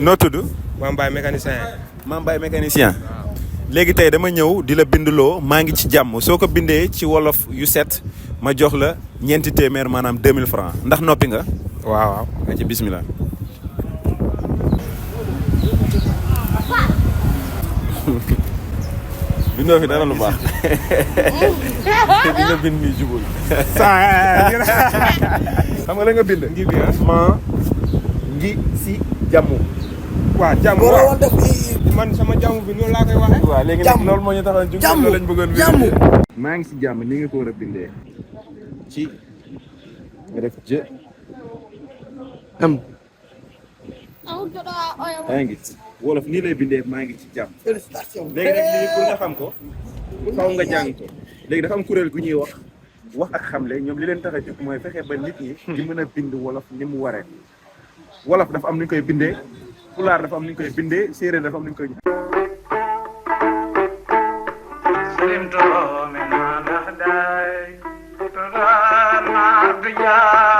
noo tudd. Mame Baye mécanicien. Mame Baye mécanicien. léegi tey dama ñëw di la bindloo maa ngi ci jàmm soo ko bindee ci wolof yu set ma jox la ñeenti téeméer maanaam 2000 francs ndax noppi nga. waaw. nga ci bismillah. bindoo fi dara lu baax. di nga bind nii jubul. xam nga la nga bind. ngi bi ma ngi si jàmm. waaw jàmm waaw man sama jàmm bi noonu laa koy waxee. waaw léegi nag loolu moo ñu taxoon jug loolu lañ bëggoon jàmm maa ngi si jàmm ni nga ko war a bindee ci nga def jë am maa ngi wolof nii lay bindee maa ngi ci jàmm. félicitation léegi nag lii pour nga xam ko faw nga jàng ko léegi dafa am kuréel gu ñuy wax ak xamle ñoom li leen tax a jóg mooy fexe ba nit ñi di mën a bind wolof ni mu waree wolof dafa am ni ñu koy bindee pulaar dafa am ni ñu koy bindee séeréer dafa am ni ñu koy Slim to me na day to na